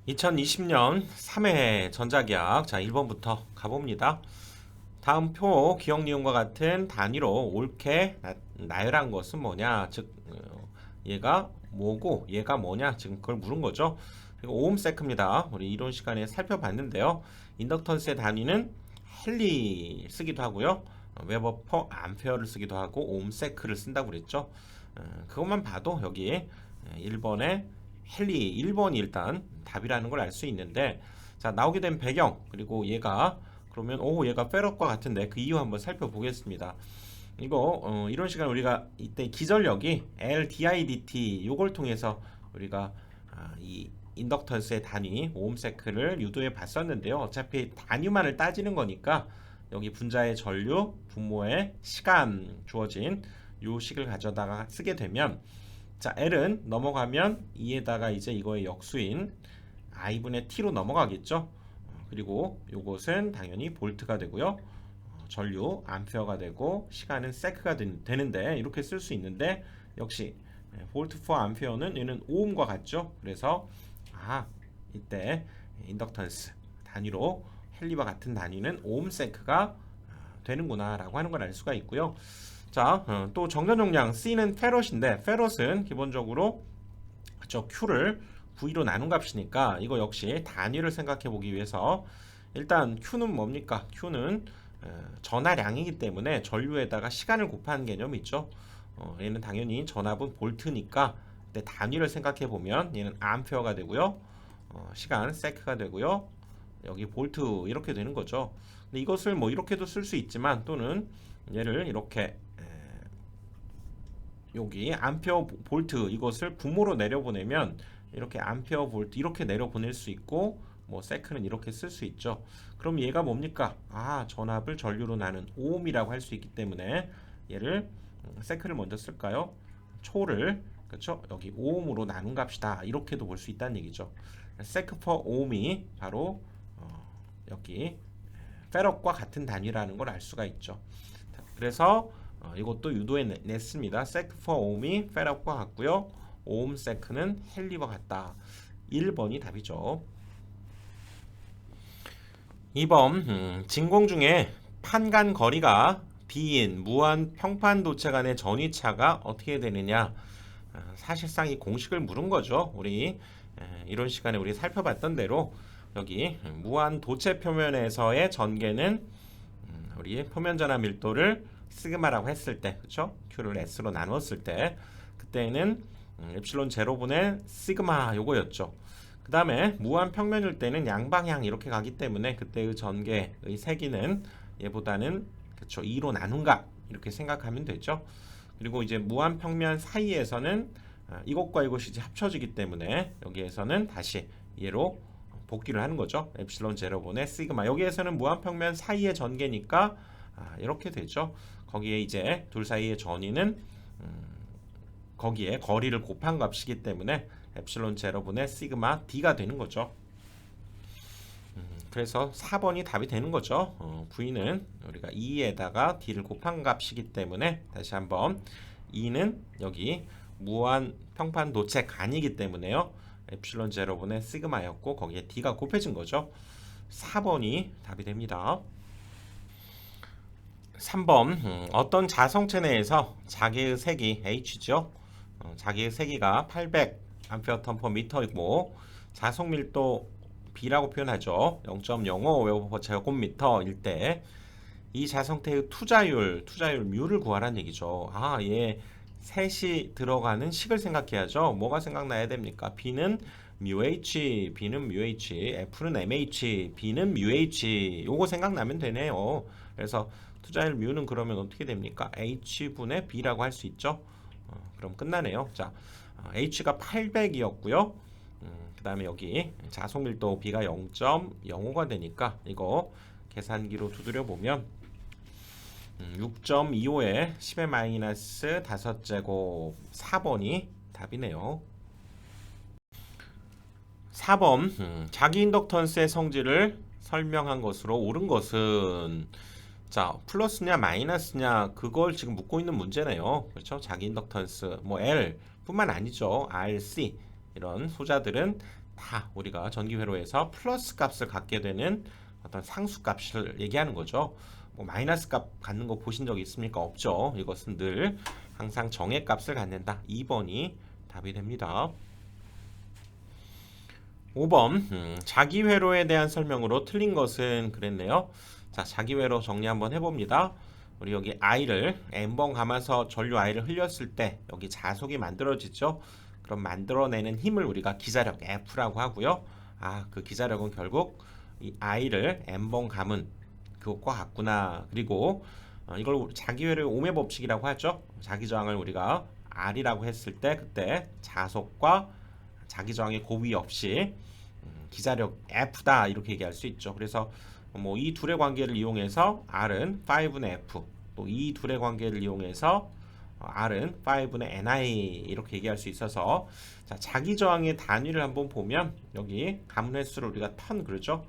2020년 3회 전자계약, 자 1번부터 가봅니다. 다음 표 기억 니은과 같은 단위로 옳게 나열한 것은 뭐냐, 즉 얘가 뭐고 얘가 뭐냐, 지금 그걸 물은 거죠. 그리고 오음세크입니다. 우리 이론 시간에 살펴봤는데요. 인덕턴스의 단위는 헨리 쓰기도 하고요, 웨버 퍼 암페어를 쓰기도 하고 오음세크를 쓴다고 그랬죠. 그것만 봐도 여기 1번에 헨리 1번이 일단 답이라는 걸 알 수 있는데, 자 나오게 된 배경, 그리고 얘가 그러면 얘가 페럿과 같은데 그 이유 한번 살펴보겠습니다. 이거 이런 시간 우리가 이때 기전력이 LDIDT 요걸 통해서 우리가 이 인덕턴스의 단위 오음세크를 유도해 봤었는데요. 어차피 단위만을 따지는 거니까 여기 분자의 전류, 분모의 시간 주어진 요 식을 가져다가 쓰게 되면, 자 L은 넘어가면 2에다가 이제 이거의 역수인 I분의 T로 넘어가겠죠. 그리고 요것은 당연히 볼트가 되고요, 전류 암페어가 되고 시간은 세크가 되는데 이렇게 쓸 수 있는데, 역시 볼트 포 암페어는 얘는 오음과 같죠. 그래서 이때 인덕턴스 단위로 헨리와 같은 단위는 오음세크가 되는구나 라고 하는 걸 알 수가 있고요. 자, 또 정전 용량 C는 페럿인데, 페럿은 기본적으로 저 Q를 V로 나눈 값이니까 이거 역시 단위를 생각해 보기 위해서 일단 Q는 뭡니까? Q는 전하량이기 때문에 전류에다가 시간을 곱하는 개념이 있죠. 얘는 당연히 전압은 볼트니까 근데 단위를 생각해 보면 얘는 암페어가 되고요, 시간 세크가 되고요, 여기 볼트 이렇게 되는 거죠. 근데 이것을 뭐 이렇게도 쓸 수 있지만, 또는 얘를 이렇게 여기 암페어 볼트 이것을 분모로 내려보내면 이렇게 암페어 볼트 이렇게 내려보낼 수 있고, 뭐 세크는 이렇게 쓸 수 있죠. 그럼 얘가 뭡니까? 전압을 전류로 나눈 오음이라고 할 수 있기 때문에 얘를 세크를 먼저 쓸까요? 초를, 그렇죠? 여기 오음으로 나눈 값이다 이렇게도 볼 수 있다는 얘기죠. 세크 퍼 오음이 바로 여기 페럿과 같은 단위라는 걸 알 수가 있죠. 그래서 이것도 유도해 냈습니다. 세크 퍼 오음이 페럿과 같고요, 오음 세크는 헨리와 같다. 1번이 답이죠. 2번, 진공 중에 판간 거리가 B인 무한 평판 도체 간의 전위차가 어떻게 되느냐. 사실상 이 공식을 물은 거죠. 우리 이런 시간에 우리 살펴봤던 대로 여기 무한 도체 표면에서의 전개는 우리 표면 전압 밀도를 시그마라고 했을 때, 그렇죠? Q를 S로 나눴을 때 그때는 엡실론 제로분의 시그마 요거였죠. 그 다음에 무한 평면일 때는 양방향 이렇게 가기 때문에 그때의 전개의 세기는 얘보다는, 그렇죠, 2로 나눈 값 이렇게 생각하면 되죠. 그리고 이제 무한 평면 사이에서는 이것과 이것이 이제 합쳐지기 때문에 여기에서는 다시 얘로 복귀를 하는 거죠. 엡실론 제로분의 시그마. 여기에서는 무한 평면 사이의 전개니까 이렇게 되죠. 거기에 이제 둘 사이의 전위는 거기에 거리를 곱한 값이기 때문에 엡실론 제로분의 시그마 D가 되는 거죠. 그래서 4번이 답이 되는 거죠. V는 우리가 2에다가 D를 곱한 값이기 때문에, 다시 한번 2는 여기 무한 평판 도체 간이기 때문에요, 엡실론 제로분의 시그마였고 거기에 D가 곱해진 거죠. 4번이 답이 됩니다. 3번, 어떤 자성체 내에서 자기의 색이 H죠. 자기의 세기가 800 암페어 턴 퍼 미터이고 자속 밀도 B라고 표현하죠. 0.05 웨버 제곱미터일 때 이 자성태의 투자율 뮤를 구하라는 얘기죠. 얘 셋이 들어가는 식을 생각해야죠. 뭐가 생각나야 됩니까? B는 μH, B는 μH, F는 mH, B는 μH. 요거 생각나면 되네요. 그래서 투자율 뮤는 그러면 어떻게 됩니까? H분의 B라고 할 수 있죠. 그럼 끝나네요. 자, H가 800이었고요. 그 다음에 여기 자속밀도 B가 0.05가 되니까 이거 계산기로 두드려 보면 6.25에 10의 마이너스 5제곱 4번이 답이네요. 4번, 자기 인덕턴스의 성질을 설명한 것으로 옳은 것은, 자 플러스냐 마이너스냐 그걸 지금 묻고 있는 문제네요. 그렇죠? 자기 인덕턴스 뭐 L 뿐만 아니죠. RC 이런 소자들은 다 우리가 전기회로에서 플러스 값을 갖게 되는 어떤 상수 값을 얘기하는 거죠. 뭐 마이너스 값 갖는 거 보신 적 있습니까? 없죠. 이것은 늘 항상 정의 값을 갖는다. 2번이 답이 됩니다. 5번 자기회로에 대한 설명으로 틀린 것은 그랬네요. 자, 자기회로 정리 한번 해봅니다. 우리 여기 I를 n번 감아서 전류 I를 흘렸을 때 여기 자속이 만들어지죠. 그럼 만들어내는 힘을 우리가 기자력 F라고 하고요. 그 기자력은 결국 이 I를 n번 감은 그것과 같구나. 그리고 이걸 자기회로의 오매 법칙이라고 하죠. 자기저항을 우리가 R이라고 했을 때 그때 자속과 자기저항의 고비 없이 기자력 F다 이렇게 얘기할 수 있죠. 그래서 뭐 이 둘의 관계를 이용해서 R은 5의 F, 또 이 둘의 관계를 이용해서 R은 5의 NI 이렇게 얘기할 수 있어서 자, 자기저항의 단위를 한번 보면 여기 가문 횟수를 우리가 턴 그러죠.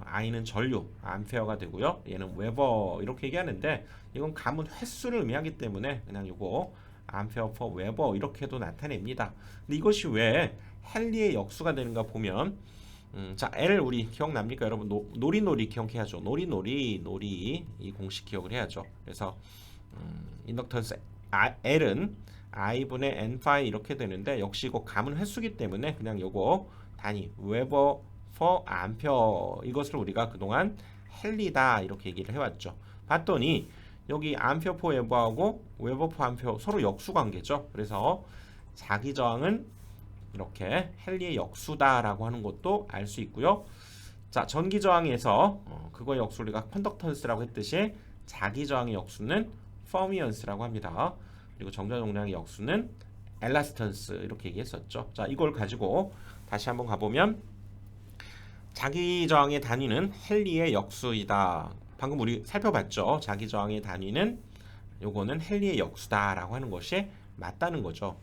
I는 전류, 암페어가 되고요. 얘는 웨버 이렇게 얘기하는데 이건 가문 횟수를 의미하기 때문에 그냥 이거 암페어 퍼 웨버 이렇게도 나타냅니다. 근데 이것이 왜 헨리의 역수가 되는가 보면 자, L 우리 기억납니까? 여러분 놀이놀이 기억해야죠. 놀이놀이 이 공식 기억을 해야죠. 그래서 인덕턴스 L은 I분의 N 파이 이렇게 되는데 역시 이거 가문 횟수기 때문에 그냥 요거 단위 웨버 퍼 암페어 이것을 우리가 그동안 헨리다 이렇게 얘기를 해왔죠. 봤더니 여기 암페어 퍼 웨버하고 웨버 퍼 암페어 서로 역수 관계죠. 그래서 자기저항은 이렇게 헨리의 역수다라고 하는 것도 알 수 있고요. 자, 전기저항에서 그거의 역수 우리가 컨덕턴스라고 했듯이 자기저항의 역수는 퍼미언스라고 합니다. 그리고 정자용량의 역수는 엘라스턴스 이렇게 얘기했었죠. 자, 이걸 가지고 다시 한번 가보면 자기저항의 단위는 헨리의 역수이다. 방금 우리 살펴봤죠. 자기저항의 단위는 요거는 헨리의 역수다라고 하는 것이 맞다는 거죠.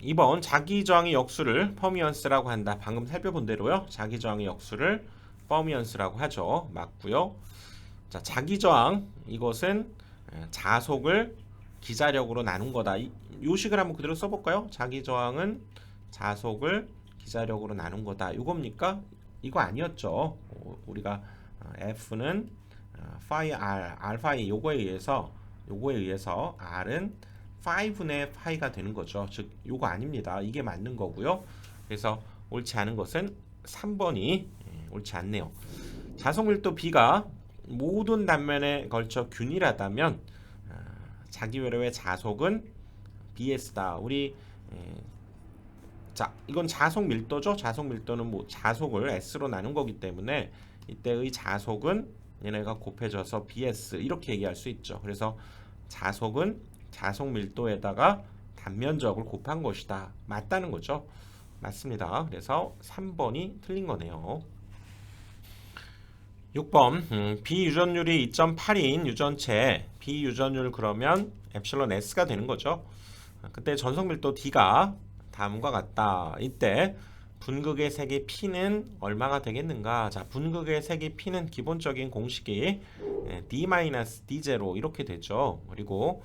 2번 자기저항의 역수를 퍼미언스라고 한다. 방금 살펴본 대로요. 자기저항의 역수를 퍼미언스라고 하죠. 맞고요. 자, 자기저항 이것은 자속을 기자력으로 나눈 거다. 요식을 한번 그대로 써볼까요? 자기저항은 자속을 기자력으로 나눈 거다. 이겁니까? 이거 아니었죠. 우리가 F는 파이 R, 알파이 요거에 의해서 R은 5분의 파이가 되는 거죠. 즉 요거 아닙니다. 이게 맞는 거고요. 그래서 옳지 않은 것은 3번이 옳지 않네요. 자속밀도 B가 모든 단면에 걸쳐 균일하다면 자기회로의 자속은 BS다. 우리 자, 이건 자속 밀도죠. 자속 밀도는 뭐 자속을 S로 나눈 거기 때문에 이때의 자속은 얘네가 곱해져서 BS 이렇게 얘기할 수 있죠. 그래서 자속은 자속 밀도에다가 단면적을 곱한 것이다. 맞다는 거죠. 맞습니다. 그래서 3번이 틀린 거네요. 6번 비유전율이 2.8인 유전체 비유전율 그러면 엡실론 S가 되는 거죠. 그때 전속밀도 D가 다음과 같다. 이때 분극의 세기 P는 얼마가 되겠는가? 자, 분극의 세기 P는 기본적인 공식이 D-D0 이렇게 되죠. 그리고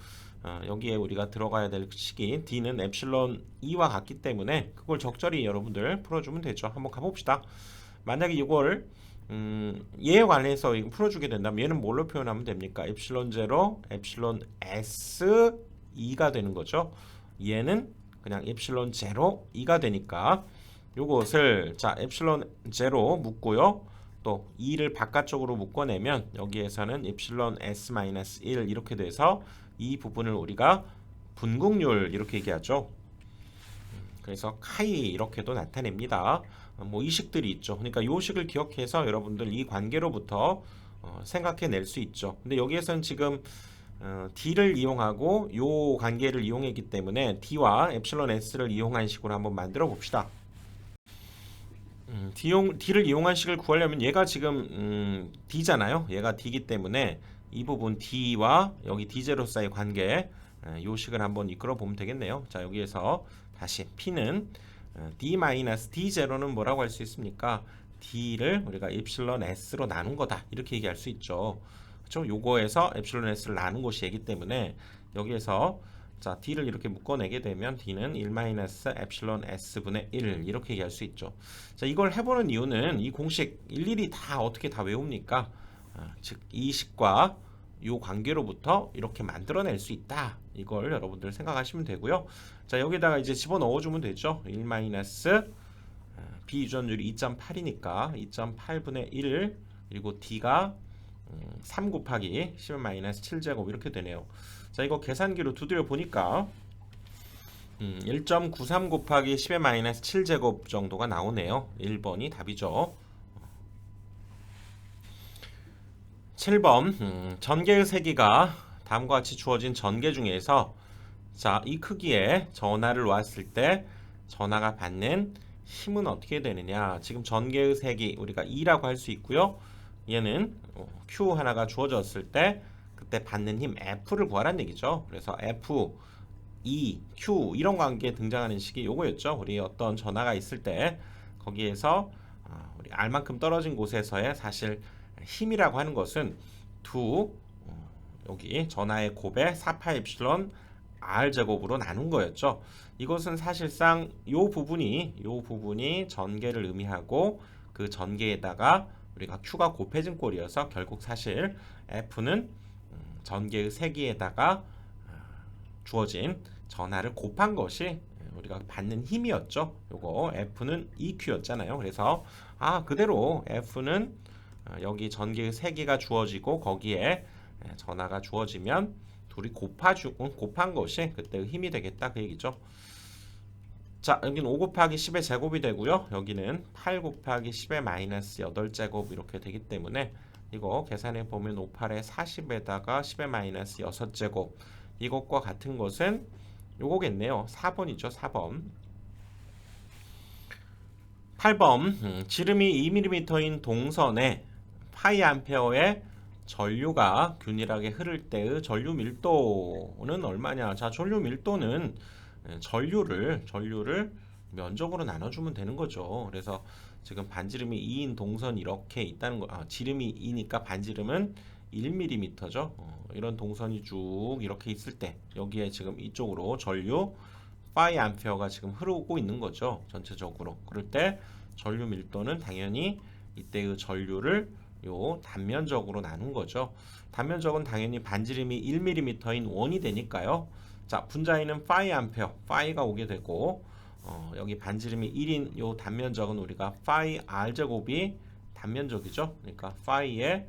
여기에 우리가 들어가야 될 식이 D는 엡실론 E와 같기 때문에 그걸 적절히 여러분들 풀어주면 되죠. 한번 가봅시다. 만약에 이걸 얘에 관해서 풀어주게 된다면 얘는 뭘로 표현하면 됩니까? 엡실론 제로, 엡실론 S 2가 되는 거죠. 얘는 그냥 엡실론 제로 2가 되니까 요것을 자 엡실론 제로 묶고요. 또 2를 바깥쪽으로 묶어내면 여기에서는 엡실론 S-1 이렇게 돼서 이 부분을 우리가 분극률 이렇게 얘기하죠. 그래서 카이 이렇게도 나타냅니다. 뭐 이 식들이 있죠. 그러니까 이 식을 기억해서 여러분들 이 관계로부터 생각해낼 수 있죠. 근데 여기에서는 지금 D를 이용하고 요 관계를 이용했기 때문에 D와 엡실론 S를 이용한 식으로 한번 만들어 봅시다. D를 이용한 식을 구하려면 얘가 지금 D잖아요. 얘가 D이기 때문에 이 부분 D와 여기 D0 사이의 관계 요 식을 한번 이끌어 보면 되겠네요. 자, 여기에서 다시 P는 D-D0는 뭐라고 할 수 있습니까? D를 우리가 엡실론 S로 나눈 거다. 이렇게 얘기할 수 있죠. 그렇죠? 요거에서 엡실론 S를 나눈 것이 얘기 때문에 여기에서 자, D를 이렇게 묶어내게 되면 D는 1 마이너스 에플실론 S분의 1 이렇게 얘기할 수 있죠. 자, 이걸 해보는 이유는 이 공식 일일이 다 어떻게 다 외웁니까? 즉 이 식과 요 관계로부터 이렇게 만들어낼 수 있다. 이걸 여러분들 생각하시면 되고요. 자, 여기다가 이제 집어넣어주면 되죠. 1 마이너스 비유전율이 2.8이니까 2.8분의 1 그리고 D가 3 곱하기 10 마이너스 7제곱 이렇게 되네요. 자, 이거 계산기로 두드려 보니까 1.93 곱하기 10의 마이너스 7제곱 정도가 나오네요. 1번이 답이죠. 7번 전개의 세기가 다음과 같이 주어진 전개 중에서 자, 이 크기에 전하를 놓았을 때 전하가 받는 힘은 어떻게 되느냐. 지금 전개의 세기 우리가 E라고 할 수 있고요. 얘는 Q 하나가 주어졌을 때 그때 받는 힘 F를 구하라는 얘기죠. 그래서 F, E, Q 이런 관계에 등장하는 식이 요거였죠. 우리 어떤 전하가 있을 때 거기에서 우리 R만큼 떨어진 곳에서의 사실 힘이라고 하는 것은 여기 전하의 곱의 4파이 엡실론 R 제곱으로 나눈 거였죠. 이것은 사실상 요 부분이 전개를 의미하고 그 전개에다가 우리가 Q가 곱해진 꼴이어서 결국 사실 F는 전개의 세기에다가 주어진 전하를 곱한 것이 우리가 받는 힘이었죠. 요거 F는 EQ였잖아요. 그래서 그대로 F는 여기 전개의 세기가 주어지고 거기에 전하가 주어지면 둘이 곱한 것이 그때의 힘이 되겠다 그 얘기죠. 자, 여기는 5 곱하기 10의 제곱이 되고요. 여기는 8 곱하기 10의 마이너스 8제곱 이렇게 되기 때문에 이거 계산해 보면 5, 8에 40에다가 10의 마이너스 6제곱 이것과 같은 것은 요거겠네요. 4번이죠. 4번. 8번 지름이 2mm인 동선에 파이 암페어의 전류가 균일하게 흐를 때의 전류 밀도는 얼마냐. 자, 전류 밀도는 전류를 면적으로 나눠주면 되는 거죠. 그래서 지금 반지름이 2인 동선이 이렇게 있다는 거. 지름이 2니까 반지름은 1mm죠. 이런 동선이 쭉 이렇게 있을 때 여기에 지금 이쪽으로 전류 파이 암페어가 지금 흐르고 있는 거죠. 전체적으로. 그럴 때 전류 밀도는 당연히 이때의 전류를 요 단면적으로 나눈 거죠. 단면적은 당연히 반지름이 1mm인 원이 되니까요. 자, 분자에는 파이 암페어, 파이가 오게 되고 여기 반지름이 1인 요 단면적은 우리가 파이 R 제곱이 단면적이죠. 그러니까 파이의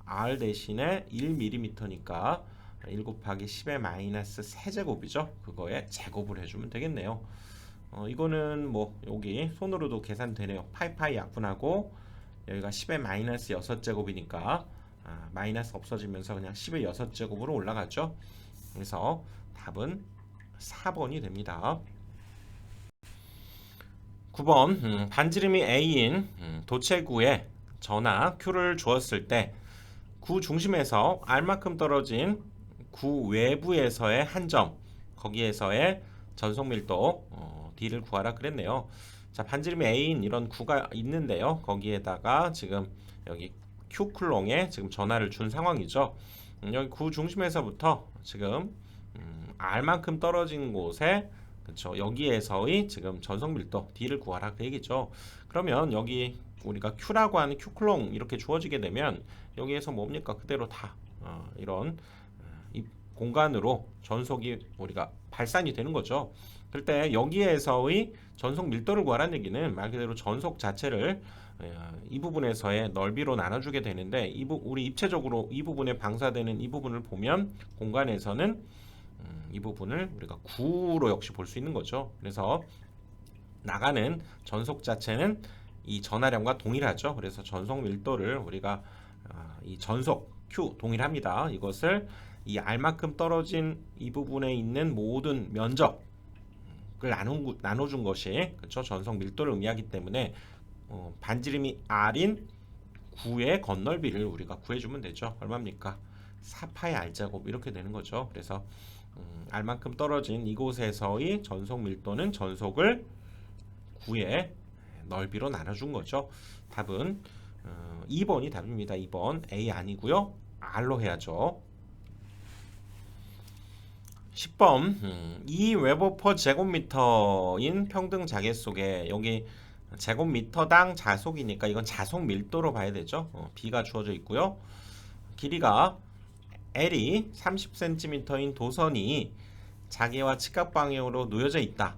R 대신에 1mm니까 1 곱하기 10의 마이너스 세제곱이죠. 그거에 제곱을 해주면 되겠네요. 이거는 뭐 여기 손으로도 계산되네요. 파이 약분하고 여기가 10의 마이너스 6제곱이니까 마이너스 없어지면서 그냥 10의 6제곱으로 올라가죠. 그래서 답은 4번이 됩니다. 9번 반지름이 A인 도체구에 전하 Q를 주었을 때 구 중심에서 R만큼 떨어진 구 외부에서의 한 점 거기에서의 전속 밀도 D를 구하라 그랬네요. 자, 반지름이 A인 이런 구가 있는데요. 거기에다가 지금 여기 Q 쿨롱에 지금 전하를 준 상황이죠. 여기 구 중심에서부터 지금 R만큼 떨어진 곳에 그렇죠. 여기에서의 지금 전속 밀도 D를 구하라 그 얘기죠. 그러면 여기 우리가 Q라고 하는 Q 쿨롱 이렇게 주어지게 되면 여기에서 뭡니까? 그대로 다 이런 이 공간으로 전속이 우리가 발산이 되는 거죠. 그럴 때 여기에서의 전속 밀도를 구하라는 얘기는 말 그대로 전속 자체를 이 부분에서의 넓이로 나눠주게 되는데 우리 입체적으로 이 부분에 방사되는 이 부분을 보면 공간에서는 이 부분을 우리가 9로 역시 볼 수 있는 거죠. 그래서 나가는 전속 자체는 이 전하량과 동일하죠. 그래서 전속 밀도를 우리가 이 전속 Q 동일합니다. 이것을 이 R만큼 떨어진 이 부분에 있는 모든 면적을 나눠준 것이 그렇죠. 전속 밀도를 의미하기 때문에 반지름이 R인 9의 건널비를 우리가 구해주면 되죠. 얼마입니까? 4파이 R제곱 이렇게 되는 거죠. 그래서 R만큼 떨어진 이곳에서의 전속 밀도는 전속을 9의 넓이로 나눠준 거죠. 답은 2번이 답입니다. 2번 A 아니고요. R로 해야죠. 10번 이 웨버 퍼 제곱미터인 평등 자개 속에 여기 제곱미터당 자속이니까 이건 자속 밀도로 봐야 되죠. B가 주어져 있고요. 길이가 L이 30cm인 도선이 자개와 직각 방향으로 놓여져 있다.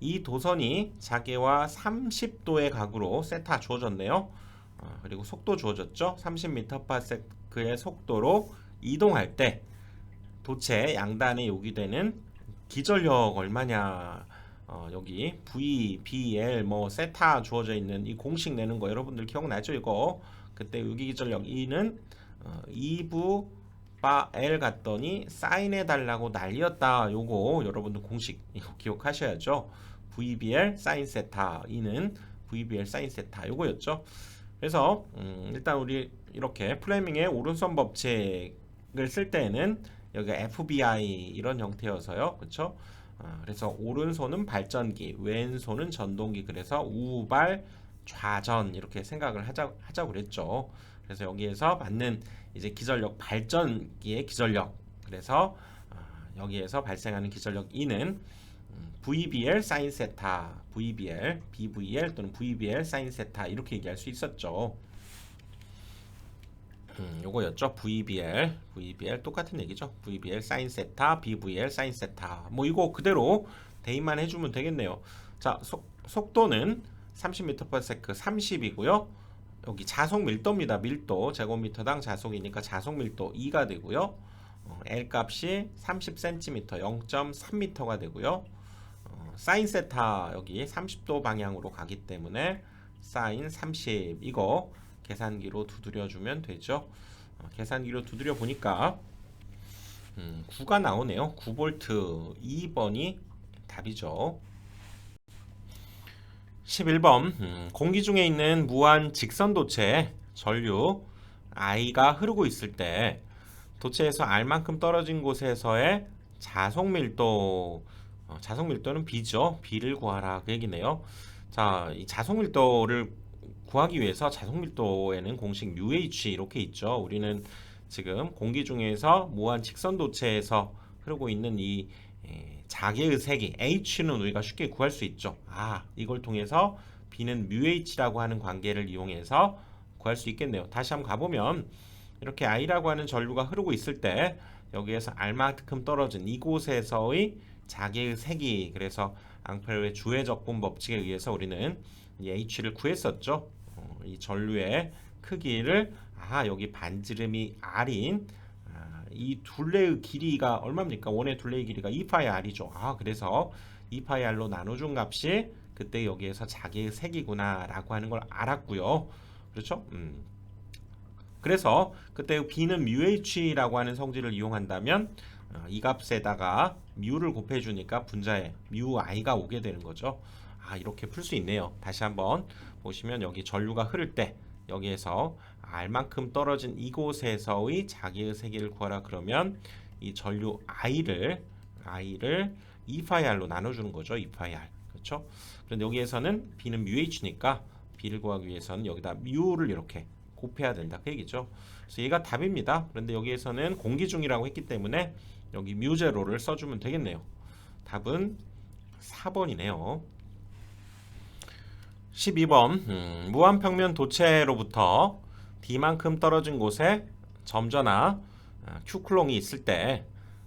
이 도선이 자개와 30도의 각으로 세타 주어졌네요. 그리고 속도 주어졌죠. 30m/s의 속도로 이동할 때 도체 양단에 요기되는 기절력 얼마냐. 여기 V, B, L 뭐 세타 주어져 있는 이 공식 내는 거 여러분들 기억나죠? 이거 그때 요기 기절력 E는 2부 바 L 갔더니 사인해 달라고 난리였다. 요거 여러분들 공식 이거 기억하셔야죠. VBL 사인 세타 E는 VBL 사인 세타 요거였죠. 그래서 일단 우리 이렇게 플레밍의 오른손 법칙을 쓸 때는 여기 FBI 이런 형태여서요. 그렇죠? 그래서 오른손은 발전기, 왼손은 전동기. 그래서 우발 좌전 이렇게 생각을 하자고 그랬죠. 그래서 여기에서 맞는 이제 기절력 발전기의 기절력. 그래서 여기에서 발생하는 기절력 E는 VBL 사인 세타, VBL, BVL 또는 VBL 사인 세타 이렇게 얘기할 수 있었죠. 요거였죠. VBL 똑같은 얘기죠. VBL 사인 세타, BVL 사인 세타. 뭐 이거 그대로 대입만 해주면 되겠네요. 자, 속도는 30m/s 30이고요. 여기 자속 밀도입니다. 밀도 제곱미터당 자속이니까 자속 밀도 2가 되고요. L 값이 30cm 0.3m가 되고요. 사인 세타 여기 30도 방향으로 가기 때문에 사인 30 이거 계산기로 두드려주면 되죠. 계산기로 두드려 보니까 9가 나오네요. 9V 2번이 답이죠. 11번 공기 중에 있는 무한 직선 도체에 전류 I가 흐르고 있을 때 도체에서 R만큼 떨어진 곳에서의 자속 밀도 자속 밀도는 B죠. B를 구하라 그 얘기네요. 자, 이 자속 밀도를 구하기 위해서 자속 밀도에는 공식 UH 이렇게 있죠. 우리는 지금 공기 중에서 무한 직선 도체에서 흐르고 있는 이 자개의 세기 H는 우리가 쉽게 구할 수 있죠. 이걸 통해서 B는 μH라고 하는 관계를 이용해서 구할 수 있겠네요. 다시 한번 가보면 이렇게 I라고 하는 전류가 흐르고 있을 때 여기에서 R만큼 떨어진 이곳에서의 자개의 세기, 그래서 앙페르의 주의 적분 법칙에 의해서 우리는 이 H를 구했었죠. 이 전류의 크기를 여기 반지름이 R인 이 둘레의 길이가 얼마입니까? 원의 둘레의 길이가 2파이 R이죠. 그래서 2파이 R로 나눠준 값이 그때 여기에서 자개의 색이구나 라고 하는 걸 알았고요. 그렇죠? 그래서 그때 B는 μH라고 하는 성질을 이용한다면 이 값에다가 μ를 곱해주니까 분자에 μI가 오게 되는 거죠. 이렇게 풀 수 있네요. 다시 한번 보시면 여기 전류가 흐를 때 여기에서 R만큼 떨어진 이곳에서의 자기의 세기를 구하라 그러면 이 전류 I를 2파이R로 나눠주는 거죠. 2파이R. 그렇죠? 그런데 여기에서는 B는 μH니까 B를 구하기 위해서는 여기다 μ를 이렇게 곱해야 된다. 그 얘기죠. 그래서 얘가 답입니다. 그런데 여기에서는 공기 중이라고 했기 때문에 여기 μ제로를 써주면 되겠네요. 답은 4번이네요. 12번 무한평면 도체로부터 D만큼 떨어진 곳에 점전화 Q쿨롱이 있을 때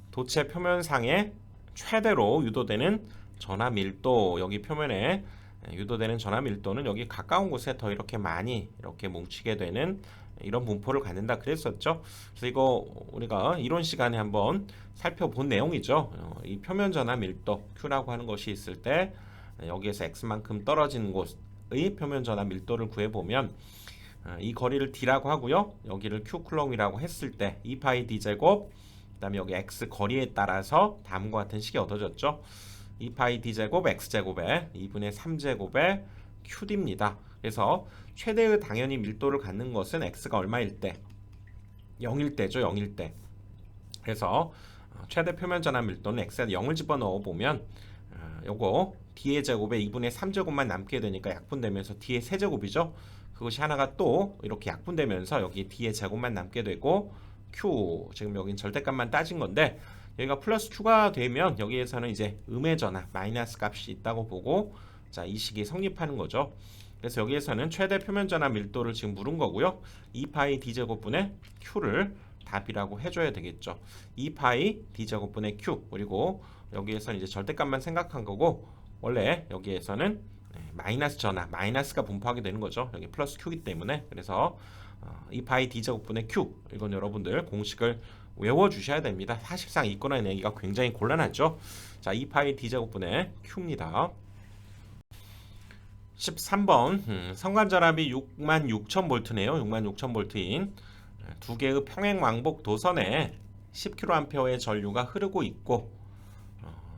도체 표면상에 최대로 유도되는 전하 밀도, 여기 표면에 유도되는 전하 밀도는 여기 가까운 곳에 더 이렇게 많이 이렇게 뭉치게 되는 이런 분포를 갖는다 그랬었죠. 그래서 이거 우리가 이론 시간에 한번 살펴본 내용이죠. 이 표면 전하 밀도 Q라고 하는 것이 있을 때 여기에서 X만큼 떨어진 곳의 표면 전하 밀도를 구해보면 이 거리를 D라고 하고요. 여기를 Q 쿨럼이라고 했을 때 2파이 D 제곱, 그 다음에 여기 X 거리에 따라서 다음과 같은 식이 얻어졌죠. 2파이 D 제곱 X 제곱에 2분의 3 제곱에 QD입니다. 그래서 최대의 당연히 밀도를 갖는 것은 X가 얼마일 때? 0일 때죠. 0일 때. 그래서 최대 표면 전환 밀도는 X에 0을 집어넣어 보면 요거 D의 제곱에 2분의 3제곱만 남게 되니까 약분되면서 D의 세제곱이죠. 그것이 하나가 또 이렇게 약분되면서 여기 D의 제곱만 남게 되고 Q, 지금 여긴 절대값만 따진 건데 여기가 플러스 추가되면 여기에서는 이제 음의 전압 마이너스 값이 있다고 보고 자, 이 식이 성립하는 거죠. 그래서 여기에서는 최대 표면 전압 밀도를 지금 물은 거고요. 2파이 d제곱분의 q를 답이라고 해줘야 되겠죠. 2파이 d제곱분의 q 그리고 여기에서는 이제 절대값만 생각한 거고 원래 여기에서는 마이너스 전압 마이너스가 분포하게 되는 거죠. 여기 플러스 q이기 때문에 그래서 2파이 d제곱분의 q 이건 여러분들 공식을 외워주셔야 됩니다. 사실상 이거나 내기가 굉장히 곤란하죠. 자, 2파이 d제곱분의 q입니다. 13번 성관전압이 66,000V네요. 66,000V인 두 개의 평행 왕복 도선에 10kA의 전류가 흐르고 있고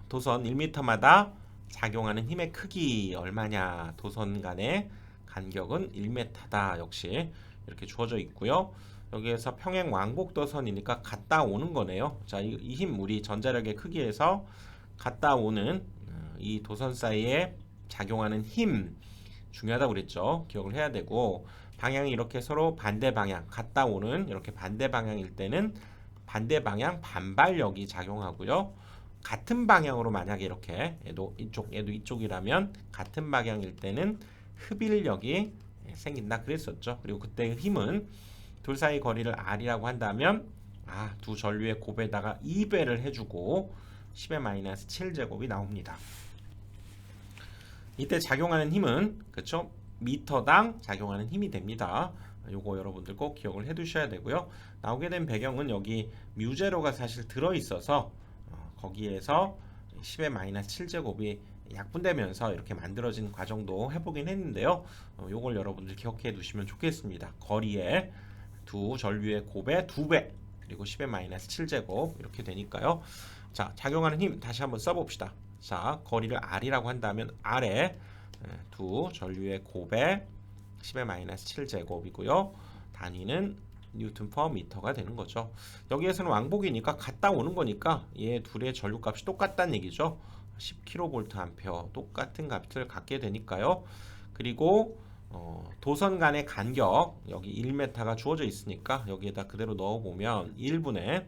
도선 1m마다 작용하는 힘의 크기 얼마냐. 도선 간의 간격은 1m다. 역시 이렇게 주어져 있고요. 여기에서 평행 왕복 도선이니까 갔다 오는 거네요. 자, 이 힘 우리 전자력의 크기에서 갔다 오는 이 도선 사이에 작용하는 힘 중요하다고 그랬죠. 기억을 해야 되고 방향이 이렇게 서로 반대 방향 갔다 오는 이렇게 반대 방향일 때는 반대 방향 반발력이 작용하고요. 같은 방향으로 만약에 이렇게 얘도 이쪽이라면 같은 방향일 때는 흡일력이 생긴다 그랬었죠. 그리고 그때의 힘은 둘 사이 거리를 r이라고 한다면 두 전류의 곱에다가 2배를 해주고 10의 - 7제곱이 나옵니다. 이때 작용하는 힘은 그쵸? 미터당 작용하는 힘이 됩니다. 요거 여러분들 꼭 기억을 해 두셔야 되고요. 나오게 된 배경은 여기 뮤제로가 사실 들어있어서 거기에서 10의 - 7제곱이 약분되면서 이렇게 만들어진 과정도 해보긴 했는데요. 요걸 여러분들 기억해 두시면 좋겠습니다. 거리에 두 전류의 곱의 2배 그리고 10의 - 7제곱 이렇게 되니까요. 자, 작용하는 힘 다시 한번 써봅시다. 자, 거리를 r이라고 한다면 r에 두 전류의 곱의 10의 - 7제곱이고요. 단위는 뉴턴 퍼 미터가 되는 거죠. 여기에서는 왕복이니까 갔다 오는 거니까 얘 둘의 전류값이 똑같다는 얘기죠. 10kVA 똑같은 값을 갖게 되니까요. 그리고 도선 간의 간격 여기 1m가 주어져 있으니까 여기에다 그대로 넣어보면 1분의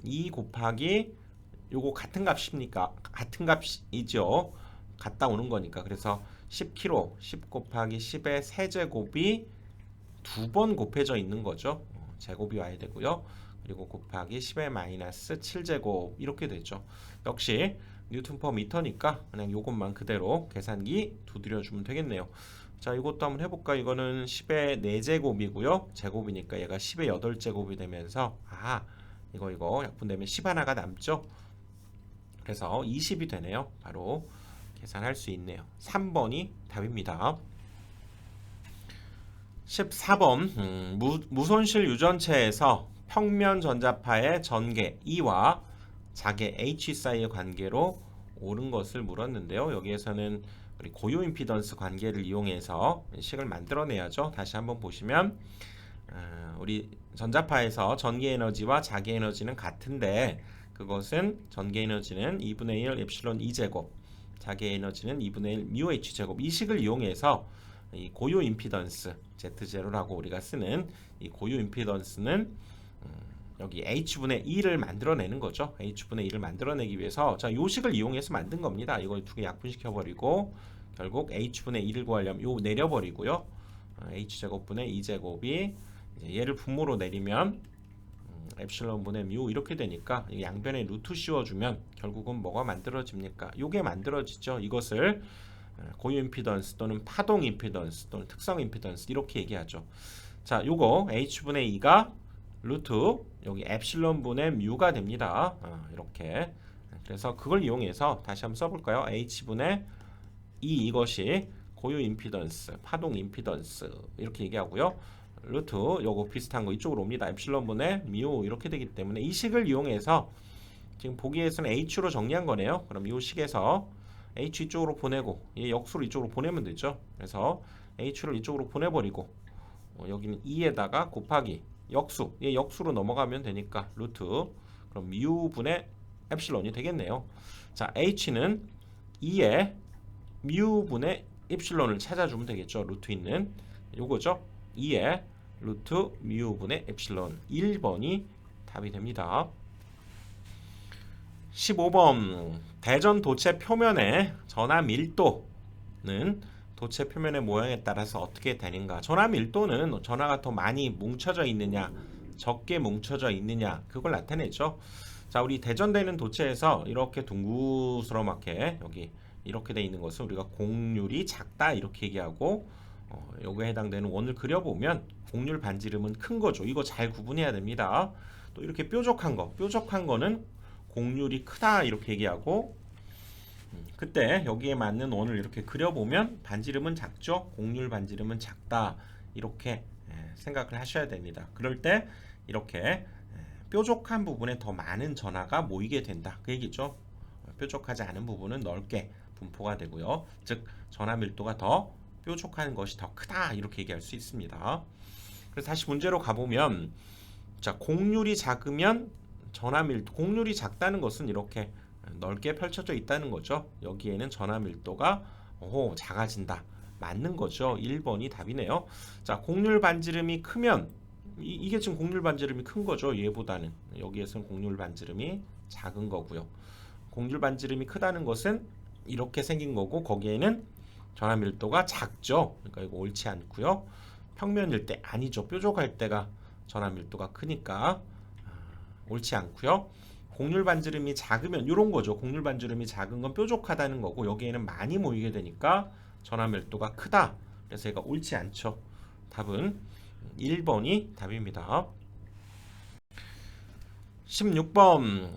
2 곱하기 요거 같은 값입니까? 같은 값이죠. 갔다 오는 거니까. 그래서 10kg 10 곱하기 10의 세제곱이 두 번 곱해져 있는 거죠. 제곱이 와야 되고요. 그리고 곱하기 10의 - 7제곱 이렇게 되죠. 역시 뉴턴 퍼 미터니까 그냥 요것만 그대로 계산기 두드려주면 되겠네요. 자, 이것도 한번 해볼까? 이거는 10의 4제곱이고요. 제곱이니까 얘가 10의 8제곱이 되면서 이거 약분되면 10 하나가 남죠. 그래서 20이 되네요. 바로 계산할 수 있네요. 3번이 답입니다. 14번 무손실 유전체에서 평면 전자파의 전개 E와 자개 H 사이의 관계로 옳은 것을 물었는데요. 여기에서는 우리 고유 임피던스 관계를 이용해서 식을 만들어내야죠. 다시 한번 보시면 우리 전자파에서 전개 에너지와 자개 에너지는 같은데 그것은 전개 에너지는 2분의 1 엡실론 2제곱 자개 에너지는 2분의 1 뮤 H 제곱 이 식을 이용해서 이 고유 임피던스 Z0라고 우리가 쓰는 이 고유 임피던스는 여기 H분의 2를 만들어내는 거죠. H분의 2를 만들어내기 위해서 자, 요 식을 이용해서 만든 겁니다. 이걸 두 개 약분시켜버리고 결국 H분의 2를 구하려면 요 내려버리고요. H제곱분의 2제곱이 얘를 분모로 내리면 엡실론분의 뮤 이렇게 되니까 양변에 루트 씌워주면 결국은 뭐가 만들어집니까? 요게 만들어지죠. 이것을 고유 임피던스 또는 파동 임피던스 또는 특성 임피던스 이렇게 얘기하죠. 자, 요거 H분의 2가 루트 여기 엡실론분의 뮤가 됩니다. 이렇게 그래서 그걸 이용해서 다시 한번 써볼까요? H분의 2 이것이 고유 임피던스 파동 임피던스 이렇게 얘기하고요. 루트 요거 비슷한 거 이쪽으로 옵니다. 엡실론분의 뮤 이렇게 되기 때문에 이 식을 이용해서 지금 보기에서는 H로 정리한 거네요. 그럼 이 식에서 H 이쪽으로 보내고 얘 역수로 이쪽으로 보내면 되죠. 그래서 H를 이쪽으로 보내버리고 여기는 2에다가 곱하기 역수 얘 역수로 넘어가면 되니까 루트 그럼 뮤분의 엡실론이 되겠네요. 자, H는 2에 뮤분의 엡실론을 찾아주면 되겠죠. 루트 있는 요거죠. 2에 루트 뮤분의 엡실론 1번이 답이 됩니다. 15번 대전 도체 표면의 전화 밀도는 도체 표면의 모양에 따라서 어떻게 되는가? 전화 밀도는 전화가 더 많이 뭉쳐져 있느냐, 적게 뭉쳐져 있느냐 그걸 나타내죠. 자, 우리 대전되는 도체에서 이렇게 둥그스러맣게 여기 이렇게 돼 있는 것은 우리가 곡률이 작다 이렇게 얘기하고 요거에 해당되는 원을 그려보면 곡률 반지름은 큰 거죠. 이거 잘 구분해야 됩니다. 또 이렇게 뾰족한 거는 곡률이 크다 이렇게 얘기하고 그때 여기에 맞는 원을 이렇게 그려보면 반지름은 작죠. 곡률 반지름은 작다 이렇게 생각을 하셔야 됩니다. 그럴 때 이렇게 뾰족한 부분에 더 많은 전하가 모이게 된다 그 얘기죠. 뾰족하지 않은 부분은 넓게 분포가 되고요. 즉 전하 밀도가 더 뾰족한 것이 더 크다 이렇게 얘기할 수 있습니다. 그래서 다시 문제로 가보면 자, 곡률이 작으면 전하 밀도, 곡률이 작다는 것은 이렇게 넓게 펼쳐져 있다는 거죠. 여기에는 전하 밀도가 작아진다. 맞는 거죠. 1번이 답이네요. 자, 곡률 반지름이 크면 이게 지금 곡률 반지름이 큰 거죠. 얘보다는. 여기에서는 곡률 반지름이 작은 거고요. 곡률 반지름이 크다는 것은 이렇게 생긴 거고 거기에는 전하 밀도가 작죠. 그러니까 이거 옳지 않고요. 평면일 때 아니죠. 뾰족할 때가 전하 밀도가 크니까 옳지 않고요. 곡률 반지름이 작으면 이런 거죠. 곡률 반지름이 작은 건 뾰족하다는 거고 여기에는 많이 모이게 되니까 전하 밀도가 크다. 그래서 얘가 옳지 않죠. 답은 1번이 답입니다. 16번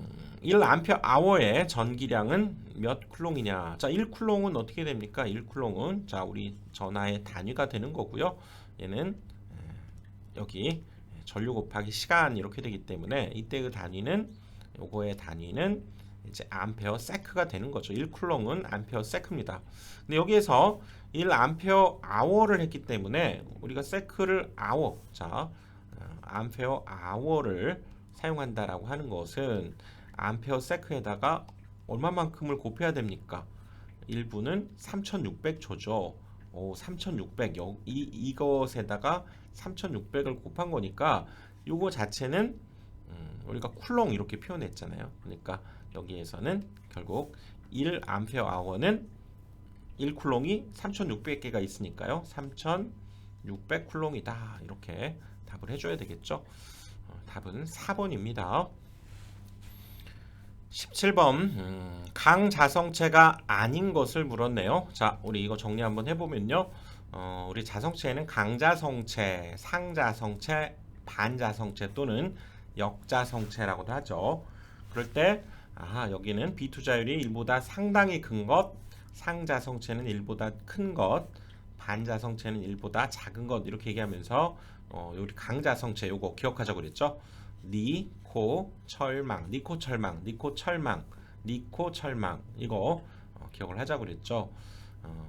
1A의 전기량은 몇 쿨롱이냐. 자, 1쿨롱은 어떻게 됩니까? 1쿨롱은 자, 우리 전하의 단위가 되는 거고요. 얘는 여기 전류 곱하기 시간 이렇게 되기 때문에 이때 그 단위는 요거의 단위는 이제 암페어 세크가 되는 거죠. 1쿨롱은 암페어 세크입니다. 근데 여기에서 1암페어 아워를 했기 때문에 우리가 세크를 아워, 자, 암페어 아워를 사용한다라고 하는 것은 암페어 세크에다가 얼마만큼을 곱해야 됩니까? 1분은 3600초죠. 3600 이것에다가 3600을 곱한 거니까 요거 자체는 우리가 쿨롱 이렇게 표현했잖아요. 그러니까 여기에서는 결국 1암페어아워는 1쿨롱이 3600개가 있으니까요. 3600쿨롱이다. 이렇게 답을 해줘야 되겠죠. 답은 4번입니다. 17번 강자성체가 아닌 것을 물었네요. 자, 우리 이거 정리 한번 해보면요. 우리 자성체에는 강자성체, 상자성체, 반자성체 또는 역자성체라고도 하죠. 그럴 때 여기는 비투자율이 1보다 상당히 큰 것, 상자성체는 1보다 큰 것, 반자성체는 1보다 작은 것 이렇게 얘기하면서 우리 강자성체 요거 기억하자고 그랬죠. 니코철망, 니코철망, 니코철망, 니코철망 이거 기억을 하자고 그랬죠.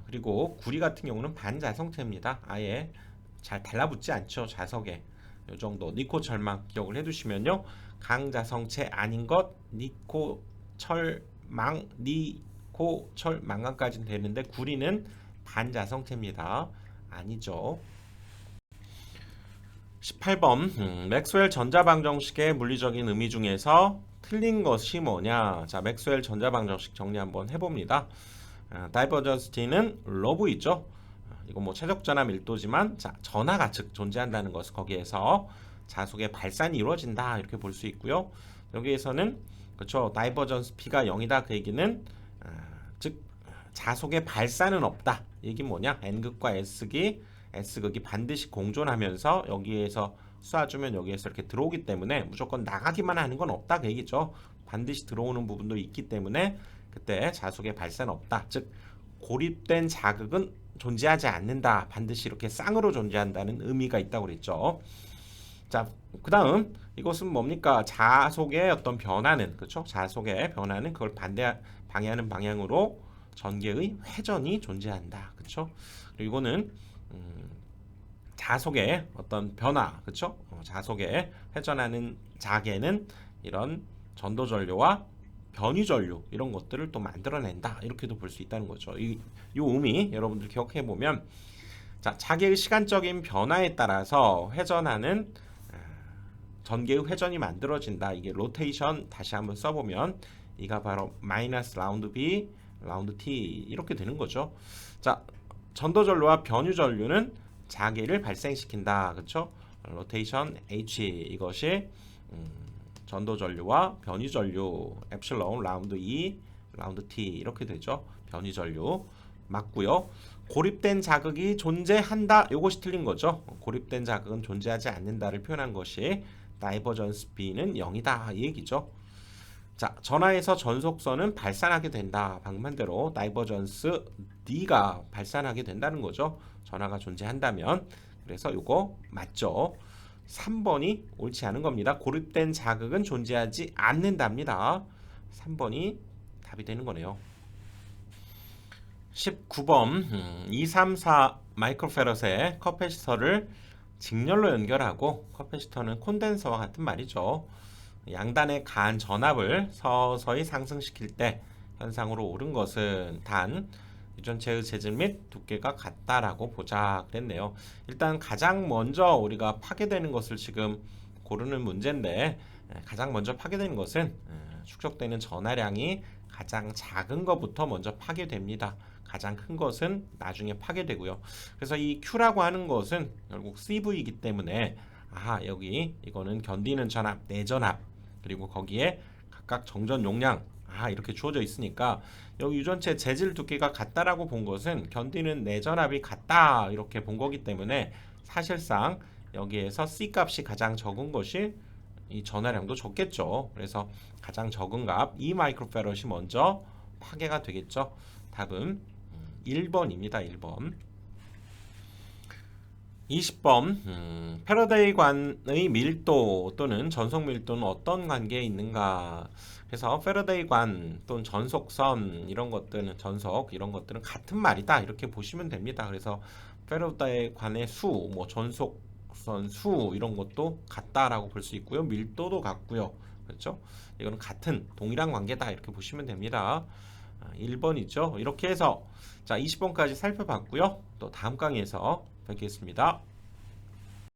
그리고 구리 같은 경우는 반자성체입니다. 아예 잘 달라붙지 않죠. 자석에 요 정도 니코철망 기억을 해두시면요. 강자성체 아닌 것 니코철망, 니코철망까지는 되는데 구리는 반자성체입니다. 아니죠. 18번 맥스웰 전자방정식의 물리적인 의미 중에서 틀린 것이 뭐냐. 자, 맥스웰 전자방정식 정리 한번 해봅니다. 다이버전시티는 러브이죠. 이거 뭐 최적전화 밀도지만 자, 전하가 즉 존재한다는 것을 거기에서 자속의 발산이 이루어진다 이렇게 볼 수 있고요. 여기에서는 그렇죠. 다이버전스 P가 0이다 그 얘기는 즉 자속의 발산은 없다. 얘기 뭐냐? N극과 S극이 반드시 공존하면서 여기에서 쏴주면 여기에서 이렇게 들어오기 때문에 무조건 나가기만 하는 건 없다 그 얘기죠. 반드시 들어오는 부분도 있기 때문에 그때 자속의 발산 없다. 즉 고립된 자극은 존재하지 않는다. 반드시 이렇게 쌍으로 존재한다는 의미가 있다고 그랬죠. 자, 그다음 이것은 뭡니까? 자속의 어떤 변화는 그렇죠? 자속의 변화는 그걸 방해하는 방향으로 전개의 회전이 존재한다. 그렇죠? 그리고 이거는 자속의 어떤 변화, 그렇죠? 자속의 회전하는 자계는 이런 전도 전류와 변이 전류 이런 것들을 또 만들어낸다. 이렇게도 볼 수 있다는 거죠. 이 의미 여러분들 기억해 보면 자, 자계의 시간적인 변화에 따라서 회전하는 전개의 회전이 만들어진다. 이게 로테이션 다시 한번 써보면 이가 바로 마이너스 라운드 B, 라운드 T 이렇게 되는 거죠. 자, 전도전류와 변유전류는 자기를 발생시킨다. 그렇죠? 로테이션 H 이것이 전도전류와 변이전류 엡실론 라운드 E 라운드 T 이렇게 되죠. 변이전류 맞고요. 고립된 자극이 존재한다. 이것이 틀린 거죠. 고립된 자극은 존재하지 않는다를 표현한 것이 다이버전스 B는 0이다 이 얘기죠. 자, 전하에서 전속선은 발산하게 된다. 방금 한 대로 다이버전스 D가 발산하게 된다는 거죠. 전하가 존재한다면. 그래서 이거 맞죠. 3번이 옳지 않은 겁니다. 고립된 자극은 존재하지 않는답니다. 3번이 답이 되는 거네요. 19번 234 마이크로페럿의 커패시터를 직렬로 연결하고 커패시터는 콘덴서와 같은 말이죠. 양단의 간 전압을 서서히 상승시킬 때 현상으로 오른 것은 단 유전체의 재질 및 두께가 같다라고 보자 그랬네요. 일단 가장 먼저 우리가 파괴되는 것을 지금 고르는 문제인데 가장 먼저 파괴되는 것은 축적되는 전하량이 가장 작은 것부터 먼저 파괴됩니다. 가장 큰 것은 나중에 파괴되고요. 그래서 이 Q라고 하는 것은 결국 CV이기 때문에 여기 이거는 견디는 전압, 내전압 그리고 거기에 각각 정전 용량 이렇게 주어져 있으니까 여기 유전체 재질 두께가 같다라고 본 것은 견디는 내전압이 같다 이렇게 본 거기 때문에 사실상 여기에서 C 값이 가장 적은 것이 이 전하량도 적겠죠. 그래서 가장 적은 값 2 마이크로페럿이 먼저 파괴가 되겠죠. 답은 1번입니다. 1번. 20번 패러데이 관의 밀도 또는 전속 밀도는 어떤 관계에 있는가. 그래서 패러데이 관 또는 전속선 이런 것들은 전속 이런 것들은 같은 말이다 이렇게 보시면 됩니다. 그래서 패러데이 관의 수, 뭐 전속선 수 이런 것도 같다라고 볼 수 있고요. 밀도도 같고요. 그렇죠? 이거는 같은 동일한 관계다 이렇게 보시면 됩니다. 1번이죠. 이렇게 해서 자 20번까지 살펴봤고요. 또 다음 강의에서 뵙겠습니다.